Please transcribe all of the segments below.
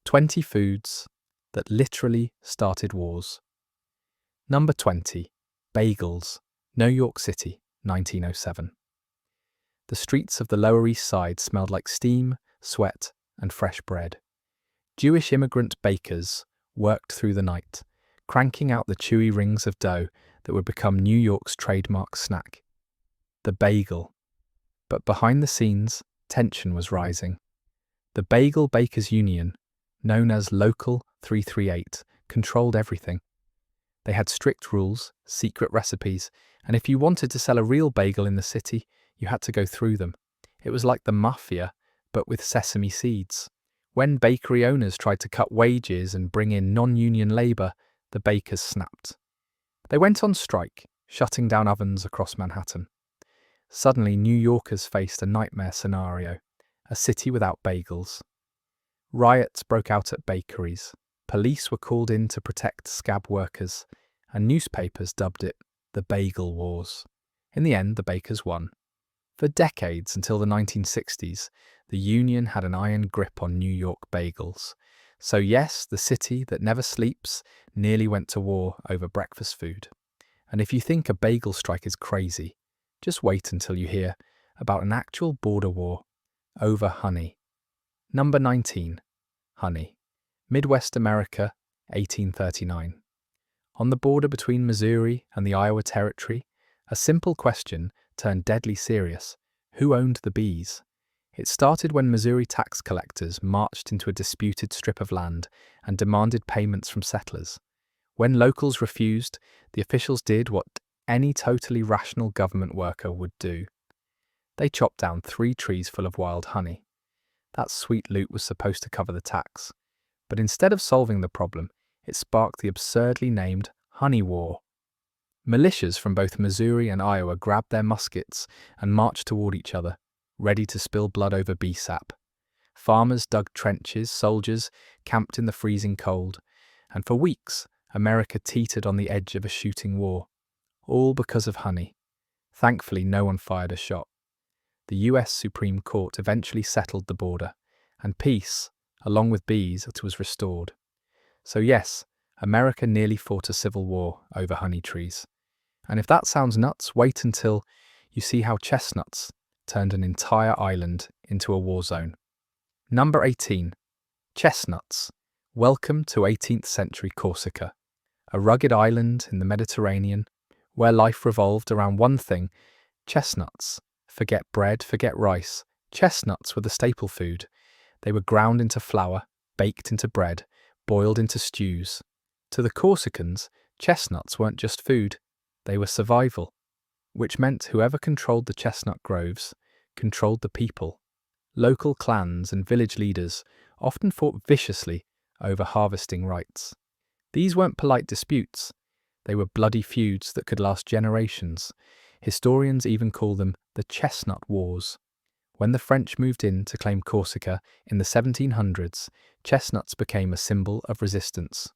20 foods that literally started wars. Number 20. Bagels, New York City, 1907. The streets of the Lower East Side smelled like steam, sweat, and fresh bread. Jewish immigrant bakers worked through the night, cranking out the chewy rings of dough that would become New York's trademark snack. The bagel. But behind the scenes, tension was rising. The Bagel Bakers Union, known as Local 338, controlled everything. They had strict rules, secret recipes, and if you wanted to sell a real bagel in the city, you had to go through them. It was like the mafia, but with sesame seeds. When bakery owners tried to cut wages and bring in non-union labour, the bakers snapped. They went on strike, shutting down ovens across Manhattan. Suddenly, New Yorkers faced a nightmare scenario, a city without bagels. Riots broke out at bakeries. Police were called in to protect scab workers, and newspapers dubbed it the Bagel Wars. In the end, the bakers won. For decades, until the 1960s, the Union had an iron grip on New York bagels. So yes, the city that never sleeps nearly went to war over breakfast food. And if you think a bagel strike is crazy, just wait until you hear about an actual border war over honey. Number 19. Honey. Midwest America, 1839. On the border between Missouri and the Iowa Territory, a simple question turned deadly serious. Who owned the bees? It started when Missouri tax collectors marched into a disputed strip of land and demanded payments from settlers. When locals refused, the officials did what any totally rational government worker would do. They chopped down 3 trees full of wild honey. That sweet loot was supposed to cover the tax. But instead of solving the problem, it sparked the absurdly named Honey War. Militias from both Missouri and Iowa grabbed their muskets and marched toward each other, ready to spill blood over bee sap. Farmers dug trenches, soldiers camped in the freezing cold, and for weeks, America teetered on the edge of a shooting war. All because of honey. Thankfully, no one fired a shot. The US Supreme Court eventually settled the border, and peace, along with bees, was restored. So yes, America nearly fought a civil war over honey trees. And if that sounds nuts, wait until you see how chestnuts turned an entire island into a war zone. Number 18. Chestnuts. Welcome to 18th century Corsica, a rugged island in the Mediterranean where life revolved around one thing: chestnuts. Forget bread, forget rice. Chestnuts were the staple food. They were ground into flour, baked into bread, boiled into stews. To the Corsicans, chestnuts weren't just food, they were survival, which meant whoever controlled the chestnut groves controlled the people. Local clans and village leaders often fought viciously over harvesting rights. These weren't polite disputes, they were bloody feuds that could last generations. Historians even call them the Chestnut Wars. When the French moved in to claim Corsica in the 1700s, chestnuts became a symbol of resistance.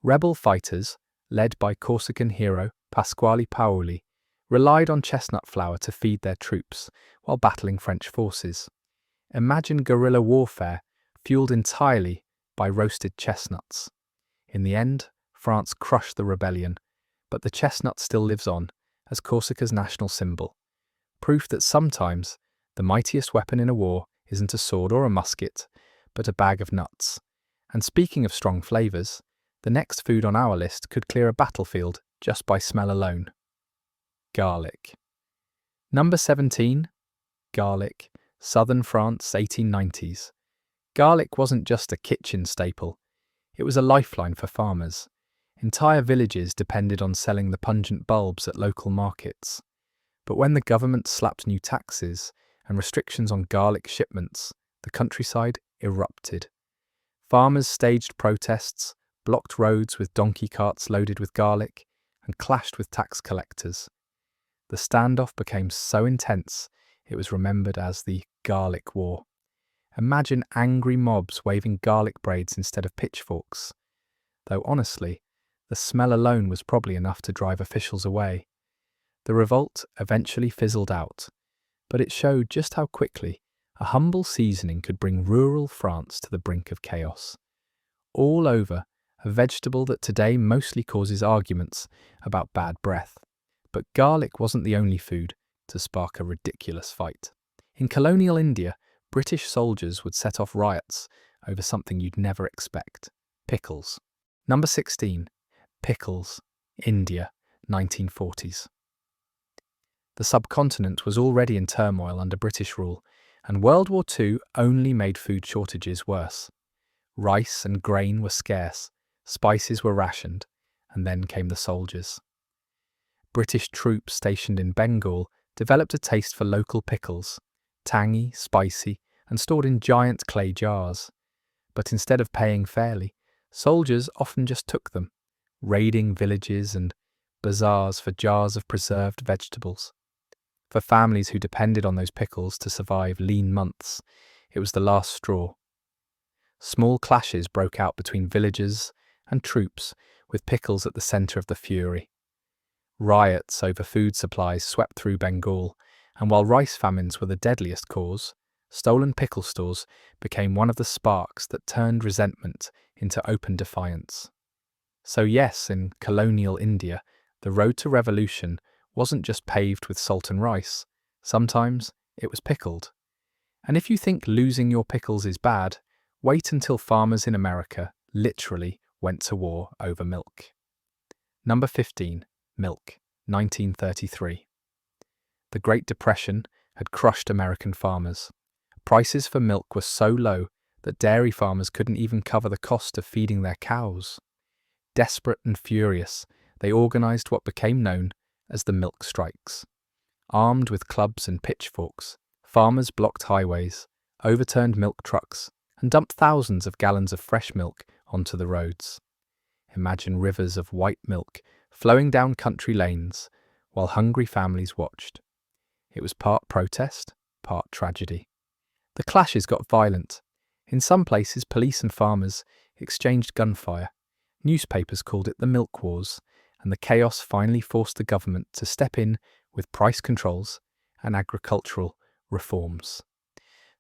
Rebel fighters, led by Corsican hero Pasquale Paoli, relied on chestnut flour to feed their troops while battling French forces. Imagine guerrilla warfare fueled entirely by roasted chestnuts. In the end, France crushed the rebellion, but the chestnut still lives on as Corsica's national symbol. Proof that sometimes the mightiest weapon in a war isn't a sword or a musket, but a bag of nuts. And speaking of strong flavours, the next food on our list could clear a battlefield just by smell alone. Garlic. Number 17. Garlic. Southern France, 1890s. Garlic wasn't just a kitchen staple, it was a lifeline for farmers. Entire villages depended on selling the pungent bulbs at local markets. But when the government slapped new taxes and restrictions on garlic shipments, the countryside erupted. Farmers staged protests, blocked roads with donkey carts loaded with garlic, and clashed with tax collectors. The standoff became so intense, it was remembered as the Garlic War. Imagine angry mobs waving garlic braids instead of pitchforks. Though honestly, the smell alone was probably enough to drive officials away. The revolt eventually fizzled out, but it showed just how quickly A humble seasoning could bring rural France to the brink of chaos. All over, a vegetable that today mostly causes arguments about bad breath. But garlic wasn't the only food to spark a ridiculous fight. In colonial India, British soldiers would set off riots over something you'd never expect: pickles. Number 16. Pickles. India, 1940s. The subcontinent was already in turmoil under British rule, and World War II only made food shortages worse. Rice and grain were scarce, spices were rationed, and then came the soldiers. British troops stationed in Bengal developed a taste for local pickles, tangy, spicy, and stored in giant clay jars. But instead of paying fairly, soldiers often just took them, raiding villages and bazaars for jars of preserved vegetables. For families who depended on those pickles to survive lean months, it was the last straw. Small clashes broke out between villagers and troops, with pickles at the centre of the fury. Riots over food supplies swept through Bengal, and while rice famines were the deadliest cause, stolen pickle stores became one of the sparks that turned resentment into open defiance. So yes, in colonial India, the road to revolution wasn't just paved with salt and rice. Sometimes it was pickled. And if you think losing your pickles is bad, wait until farmers in America literally went to war over milk. Number 15. Milk, 1933. The Great Depression had crushed American farmers. Prices for milk were so low that dairy farmers couldn't even cover the cost of feeding their cows. Desperate and furious, they organized what became known as the milk strikes. Armed with clubs and pitchforks, farmers blocked highways, overturned milk trucks, and dumped thousands of gallons of fresh milk onto the roads. Imagine rivers of white milk flowing down country lanes while hungry families watched. It was part protest, part tragedy. The clashes got violent. In some places, police and farmers exchanged gunfire. Newspapers called it the Milk Wars, and the chaos finally forced the government to step in with price controls and agricultural reforms.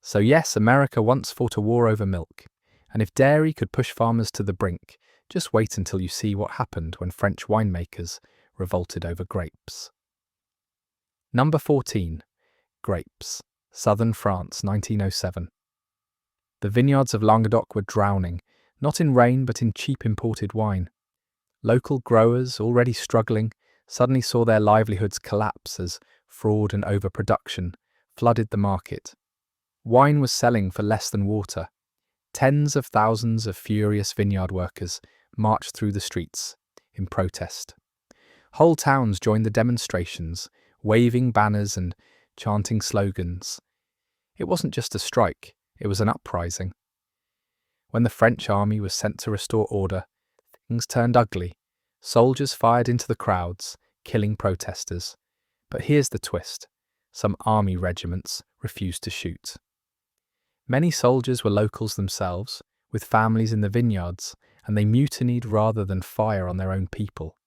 So yes, America once fought a war over milk, and if dairy could push farmers to the brink, just wait until you see what happened when French winemakers revolted over grapes. Number 14. Grapes. Southern France, 1907. The vineyards of Languedoc were drowning, not in rain but in cheap imported wine. Local growers, already struggling, suddenly saw their livelihoods collapse as fraud and overproduction flooded the market. Wine was selling for less than water. Tens of thousands of furious vineyard workers marched through the streets in protest. Whole towns joined the demonstrations, waving banners and chanting slogans. It wasn't just a strike, it was an uprising. When the French army was sent to restore order, things turned ugly. Soldiers fired into the crowds, killing protesters. But here's the twist: some army regiments refused to shoot. Many soldiers were locals themselves, with families in the vineyards, and they mutinied rather than fire on their own people.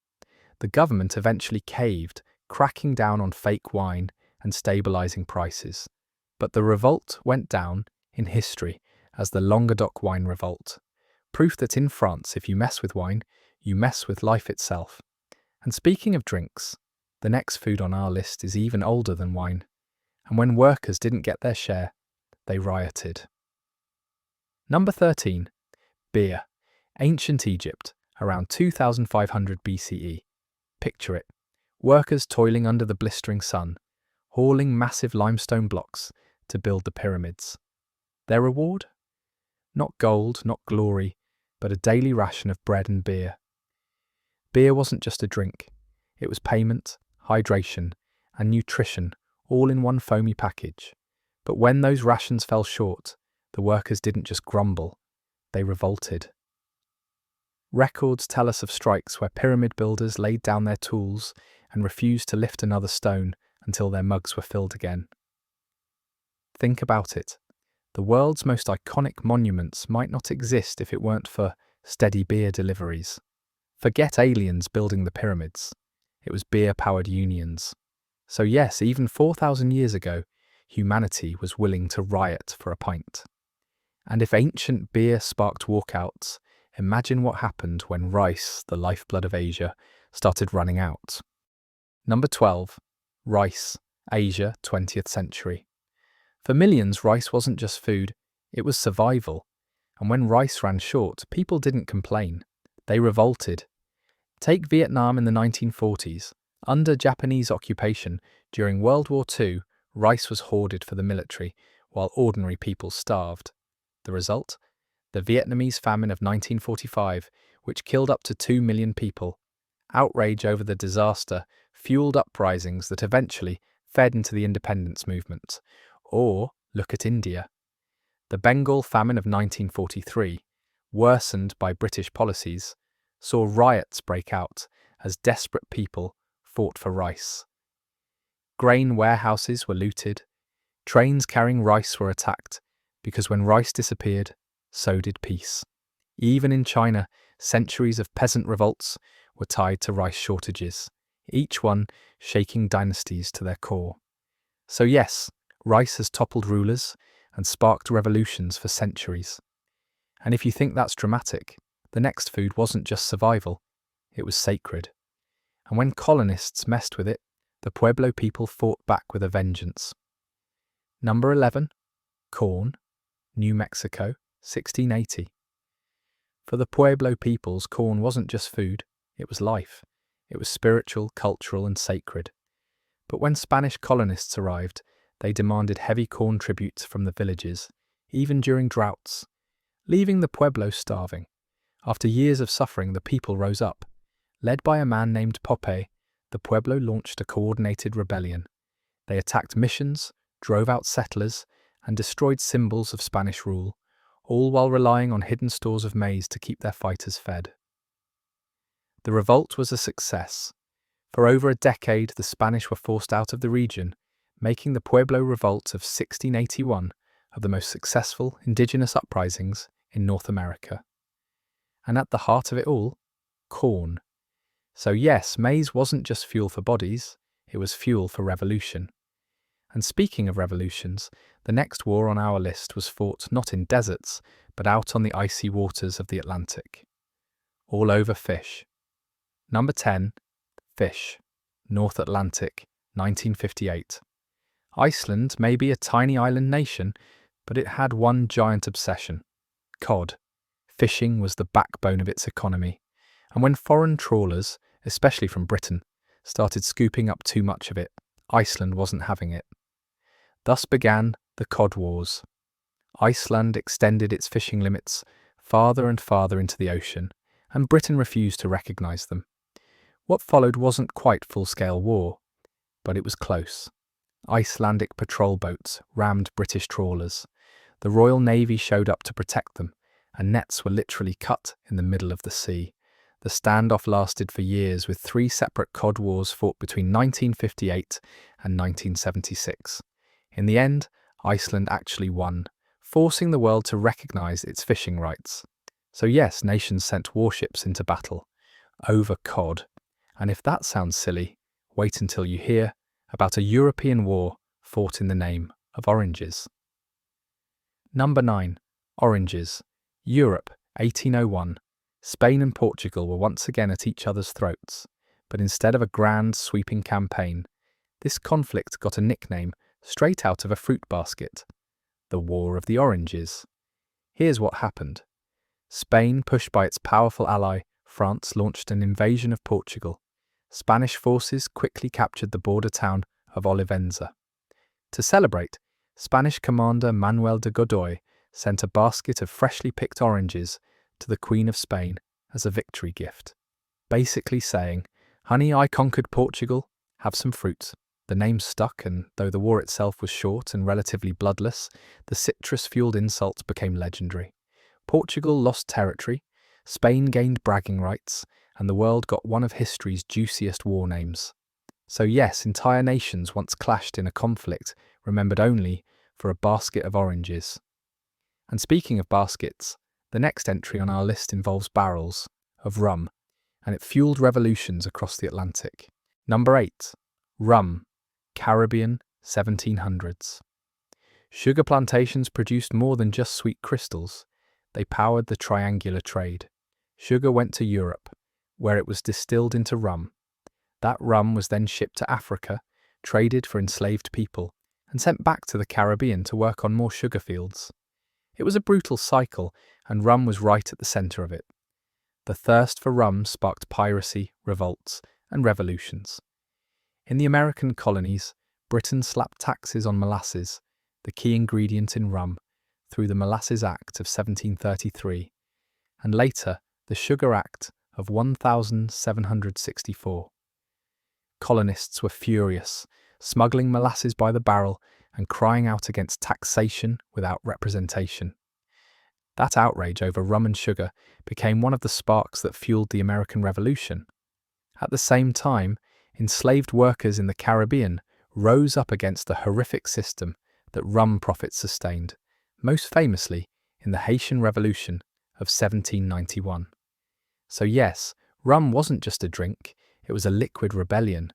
The government eventually caved, cracking down on fake wine and stabilizing prices. But the revolt went down in history as the Languedoc wine revolt. Proof that in France, if you mess with wine, you mess with life itself. And speaking of drinks, the next food on our list is even older than wine. And when workers didn't get their share, they rioted. Number 13. Beer. Ancient Egypt, around 2500 BCE. Picture it. Workers toiling under the blistering sun, hauling massive limestone blocks to build the pyramids. Their reward? Not gold, not glory, but a daily ration of bread and beer. Beer wasn't just a drink. It was payment, hydration, and nutrition, all in one foamy package. But when those rations fell short, the workers didn't just grumble, they revolted. Records tell us of strikes where pyramid builders laid down their tools and refused to lift another stone until their mugs were filled again. Think about it. The world's most iconic monuments might not exist if it weren't for steady beer deliveries. Forget aliens building the pyramids. It was beer-powered unions. So yes, even 4,000 years ago, humanity was willing to riot for a pint. And if ancient beer sparked walkouts, imagine what happened when rice, the lifeblood of Asia, started running out. Number 12. Rice, Asia, 20th century. For millions, rice wasn't just food, it was survival. And when rice ran short, people didn't complain. They revolted. Take Vietnam in the 1940s. Under Japanese occupation, during World War II, rice was hoarded for the military, while ordinary people starved. The result? The Vietnamese famine of 1945, which killed up to 2 million people. Outrage over the disaster fueled uprisings that eventually fed into the independence movement. Or look at India. The Bengal famine of 1943, worsened by British policies, saw riots break out as desperate people fought for rice. Grain warehouses were looted, trains carrying rice were attacked, because when rice disappeared, so did peace. Even in China, centuries of peasant revolts were tied to rice shortages, each one shaking dynasties to their core. So yes, rice has toppled rulers and sparked revolutions for centuries. And if you think that's dramatic, the next food wasn't just survival, it was sacred. And when colonists messed with it, the Pueblo people fought back with a vengeance. Number 11. Corn, New Mexico, 1680. For the Pueblo peoples, corn wasn't just food, it was life. It was spiritual, cultural, and sacred. But when Spanish colonists arrived, they demanded heavy corn tributes from the villages, even during droughts, leaving the Pueblo starving. After years of suffering, the people rose up. Led by a man named Pope, the Pueblo launched a coordinated rebellion. They attacked missions, drove out settlers, and destroyed symbols of Spanish rule, all while relying on hidden stores of maize to keep their fighters fed. The revolt was a success. For over a decade, the Spanish were forced out of the region, making the Pueblo Revolt of 1681 one of the most successful indigenous uprisings in North America. And at the heart of it all, corn. So yes, maize wasn't just fuel for bodies, it was fuel for revolution. And speaking of revolutions, the next war on our list was fought not in deserts, but out on the icy waters of the Atlantic. All over fish. Number 10. Fish. North Atlantic, 1958. Iceland may be a tiny island nation, but it had one giant obsession: cod. Fishing was the backbone of its economy, and when foreign trawlers, especially from Britain, started scooping up too much of it, Iceland wasn't having it. Thus began the Cod Wars. Iceland extended its fishing limits farther and farther into the ocean, and Britain refused to recognise them. What followed wasn't quite full-scale war, but it was close. Icelandic patrol boats rammed British trawlers. The Royal Navy showed up to protect them, and nets were literally cut in the middle of the sea. The standoff lasted for years, with 3 separate cod wars fought between 1958 and 1976. In the end, Iceland actually won, forcing the world to recognise its fishing rights. So yes, nations sent warships into battle over cod. And if that sounds silly, wait until you hear about a European war fought in the name of oranges. Number 9. Oranges. Europe, 1801. Spain and Portugal were once again at each other's throats, but instead of a grand, sweeping campaign, this conflict got a nickname straight out of a fruit basket: the War of the Oranges. Here's what happened. Spain, pushed by its powerful ally, France, launched an invasion of Portugal. Spanish forces quickly captured the border town of Olivenza. To celebrate, Spanish commander Manuel de Godoy sent a basket of freshly picked oranges to the Queen of Spain as a victory gift, basically saying, "Honey, I conquered Portugal, have some fruit." The name stuck, and though the war itself was short and relatively bloodless, the citrus-fueled insult became legendary. Portugal lost territory, Spain gained bragging rights, and the world got one of history's juiciest war names. So yes, entire nations once clashed in a conflict remembered only for a basket of oranges. And speaking of baskets, the next entry on our list involves barrels of rum, and it fueled revolutions across the Atlantic. Number 8. Rum. Caribbean, 1700s. Sugar plantations produced more than just sweet crystals. They powered the triangular trade. Sugar went to Europe, where it was distilled into rum. That rum was then shipped to Africa, traded for enslaved people, and sent back to the Caribbean to work on more sugar fields. It was a brutal cycle, and rum was right at the centre of it. The thirst for rum sparked piracy, revolts, and revolutions. In the American colonies, Britain slapped taxes on molasses, the key ingredient in rum, through the Molasses Act of 1733, and later the Sugar Act of 1764. Colonists were furious, smuggling molasses by the barrel and crying out against taxation without representation. That outrage over rum and sugar became one of the sparks that fueled the American Revolution. At the same time, enslaved workers in the Caribbean rose up against the horrific system that rum profits sustained, most famously in the Haitian Revolution of 1791. So yes, rum wasn't just a drink, it was a liquid rebellion.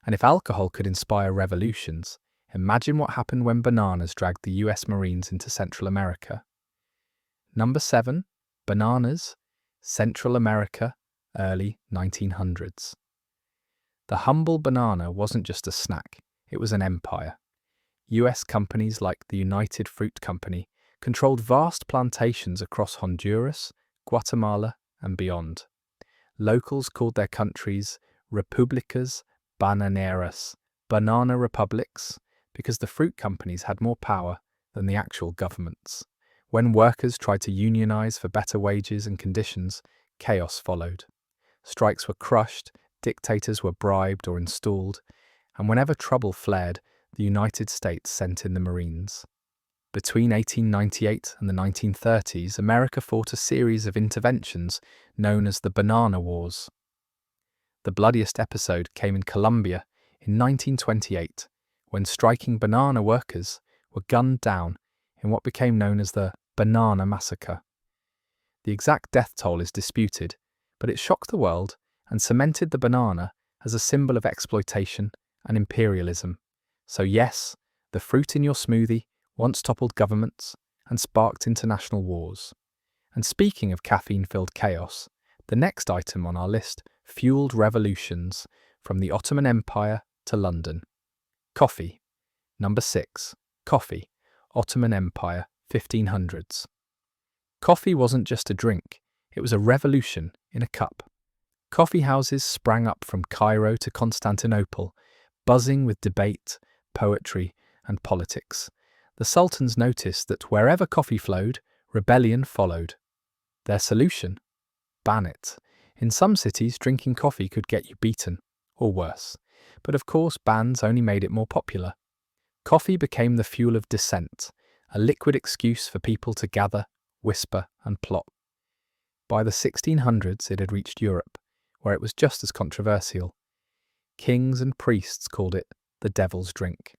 And if alcohol could inspire revolutions, imagine what happened when bananas dragged the US Marines into Central America. Number 7. Bananas, Central America, early 1900s. The humble banana wasn't just a snack, it was an empire. US companies like the United Fruit Company controlled vast plantations across Honduras, Guatemala, and beyond. Locals called their countries Repúblicas Bananeras, banana republics, because the fruit companies had more power than the actual governments. When workers tried to unionize for better wages and conditions, chaos followed. Strikes were crushed, dictators were bribed or installed, and whenever trouble flared, the United States sent in the Marines. Between 1898 and the 1930s, America fought a series of interventions known as the Banana Wars. The bloodiest episode came in Colombia in 1928, when striking banana workers were gunned down in what became known as the Banana Massacre. The exact death toll is disputed, but it shocked the world and cemented the banana as a symbol of exploitation and imperialism. So yes, the fruit in your smoothie once toppled governments and sparked international wars. And speaking of caffeine-filled chaos, the next item on our list fueled revolutions from the Ottoman Empire to London. Coffee. Number 6. Coffee. Ottoman Empire, 1500s. Coffee wasn't just a drink, it was a revolution in a cup. Coffee houses sprang up from Cairo to Constantinople, buzzing with debate, poetry, and politics. The sultans noticed that wherever coffee flowed, rebellion followed. Their solution? Ban it. In some cities, drinking coffee could get you beaten, or worse. But of course, bans only made it more popular. Coffee became the fuel of dissent, a liquid excuse for people to gather, whisper, and plot. By the 1600s, it had reached Europe, where it was just as controversial. Kings and priests called it the devil's drink,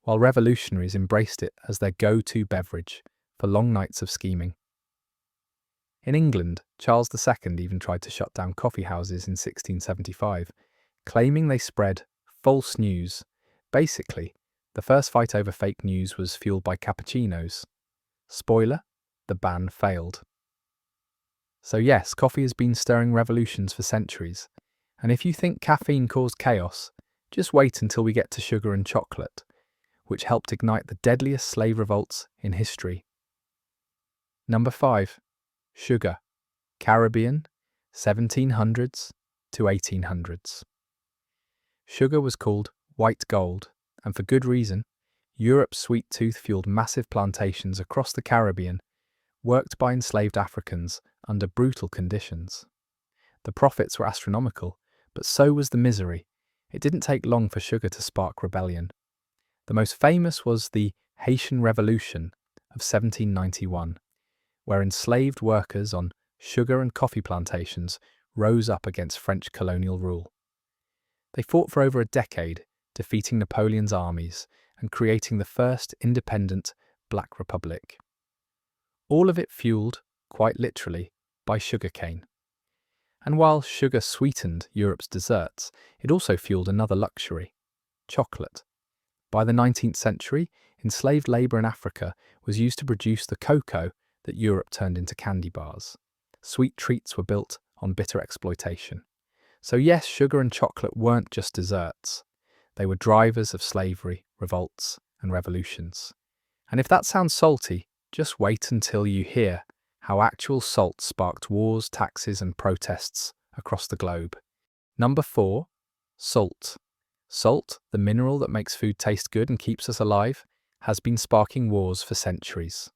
while revolutionaries embraced it as their go-to beverage for long nights of scheming. In England, Charles II even tried to shut down coffee houses in 1675, claiming they spread false news. Basically, the first fight over fake news was fueled by cappuccinos. Spoiler, the ban failed. So yes, coffee has been stirring revolutions for centuries, and if you think caffeine caused chaos, just wait until we get to sugar and chocolate, which helped ignite the deadliest slave revolts in history. Number 5. Sugar. Caribbean, 1700s to 1800s. Sugar was called white gold, and for good reason. Europe's sweet tooth fueled massive plantations across the Caribbean, worked by enslaved Africans under brutal conditions. The profits were astronomical, but so was the misery. It didn't take long for sugar to spark rebellion. The most famous was the Haitian Revolution of 1791, where enslaved workers on sugar and coffee plantations rose up against French colonial rule. They fought for over a decade, defeating Napoleon's armies and creating the first independent Black Republic. All of it fueled, quite literally, by sugarcane. And while sugar sweetened Europe's desserts, it also fueled another luxury: chocolate. By the 19th century, enslaved labour in Africa was used to produce the cocoa that Europe turned into candy bars. Sweet treats were built on bitter exploitation. So yes, sugar and chocolate weren't just desserts. They were drivers of slavery, revolts, and revolutions. And if that sounds salty, just wait until you hear how actual salt sparked wars, taxes, and protests across the globe. Number 4. Salt. Salt, the mineral that makes food taste good and keeps us alive, has been sparking wars for centuries.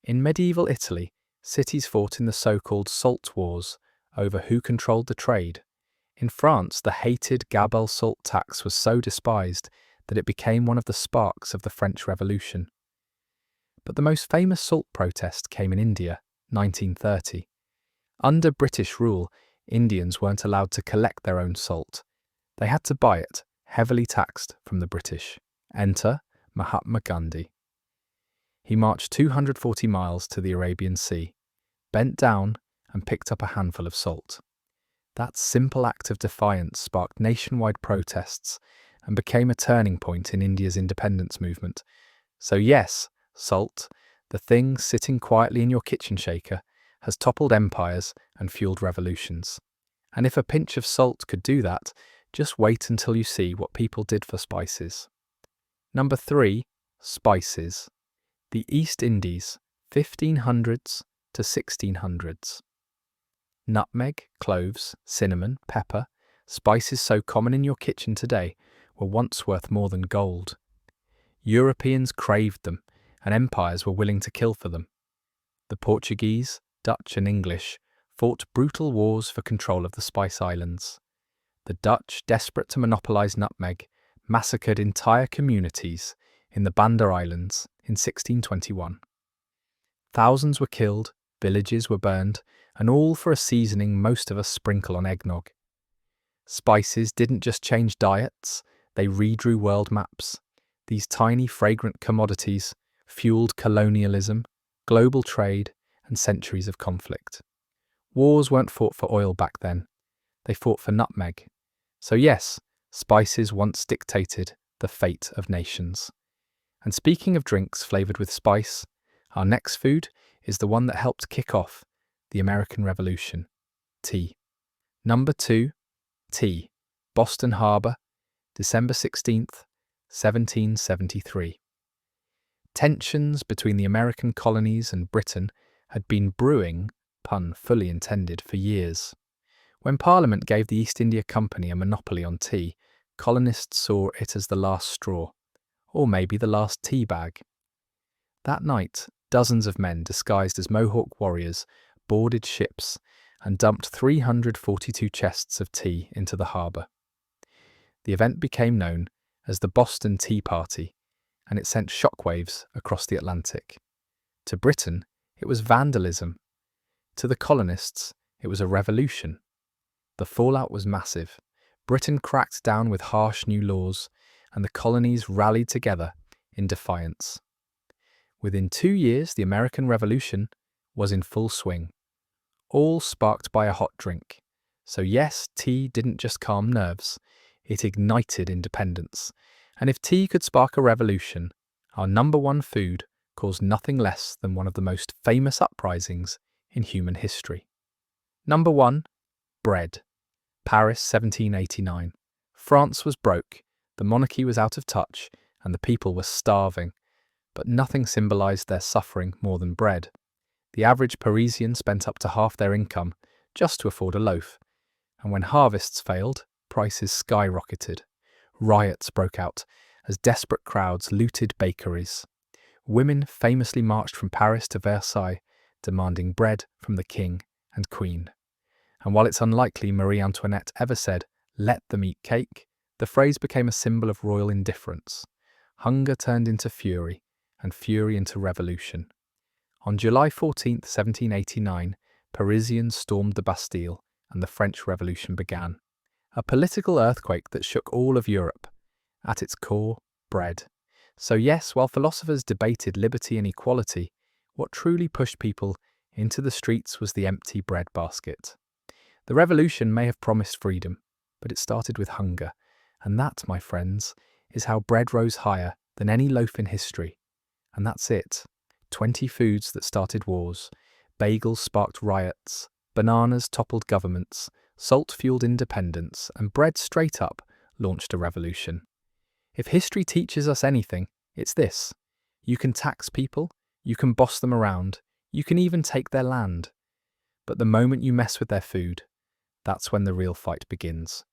In medieval Italy, cities fought in the so-called Salt Wars over who controlled the trade. In France, the hated gabelle salt tax was so despised that it became one of the sparks of the French Revolution. But the most famous salt protest came in India, 1930. Under British rule, Indians weren't allowed to collect their own salt. They had to buy it, heavily taxed, from the British. Enter Mahatma Gandhi. He marched 240 miles to the Arabian Sea, bent down and picked up a handful of salt. That simple act of defiance sparked nationwide protests and became a turning point in India's independence movement. So yes, salt, the thing sitting quietly in your kitchen shaker, has toppled empires and fueled revolutions. And if a pinch of salt could do that, just wait until you see what people did for spices. Number 3. Spices. The East Indies, 1500s to 1600s. Nutmeg, cloves, cinnamon, pepper, spices so common in your kitchen today, were once worth more than gold. Europeans craved them, and empires were willing to kill for them. The Portuguese, Dutch, and English fought brutal wars for control of the Spice Islands. The Dutch, desperate to monopolise nutmeg, massacred entire communities in the Banda Islands in 1621. Thousands were killed, villages were burned, and all for a seasoning most of us sprinkle on eggnog. Spices didn't just change diets, they redrew world maps. These tiny, fragrant commodities fueled colonialism, global trade, and centuries of conflict. Wars weren't fought for oil back then, they fought for nutmeg. So yes, spices once dictated the fate of nations. And speaking of drinks flavoured with spice, our next food is the one that helped kick off the American Revolution: tea. Number 2. Tea. Boston Harbor, December 16th, 1773. Tensions between the American colonies and Britain had been brewing, pun fully intended, for years. When Parliament gave the East India Company a monopoly on tea, colonists saw it as the last straw, or maybe the last tea bag. That night, dozens of men disguised as Mohawk warriors boarded ships and dumped 342 chests of tea into the harbour. The event became known as the Boston Tea Party, and it sent shockwaves across the Atlantic. To Britain, it was vandalism. To the colonists, it was a revolution. The fallout was massive. Britain cracked down with harsh new laws, and the colonies rallied together in defiance. Within 2 years, the American Revolution was in full swing, all sparked by a hot drink. So yes, tea didn't just calm nerves, it ignited independence. And if tea could spark a revolution, our number 1 food caused nothing less than one of the most famous uprisings in human history. Number 1. Bread. Paris, 1789. France was broke, the monarchy was out of touch, and the people were starving. But nothing symbolised their suffering more than bread. The average Parisian spent up to half their income just to afford a loaf. And when harvests failed, prices skyrocketed. Riots broke out as desperate crowds looted bakeries. Women famously marched from Paris to Versailles, demanding bread from the king and queen. And while it's unlikely Marie Antoinette ever said, "Let them eat cake," the phrase became a symbol of royal indifference. Hunger turned into fury, and fury into revolution. On July 14, 1789, Parisians stormed the Bastille, and the French Revolution began. A political earthquake that shook all of Europe. At its core, bread. So yes, while philosophers debated liberty and equality, what truly pushed people into the streets was the empty bread basket. The revolution may have promised freedom, but it started with hunger. And that, my friends, is how bread rose higher than any loaf in history. And that's it. 20 foods that started wars. Bagels sparked riots. Bananas toppled governments. Salt fueled independence. And bread straight up launched a revolution. If history teaches us anything, it's this. You can tax people. You can boss them around. You can even take their land. But the moment you mess with their food, that's when the real fight begins.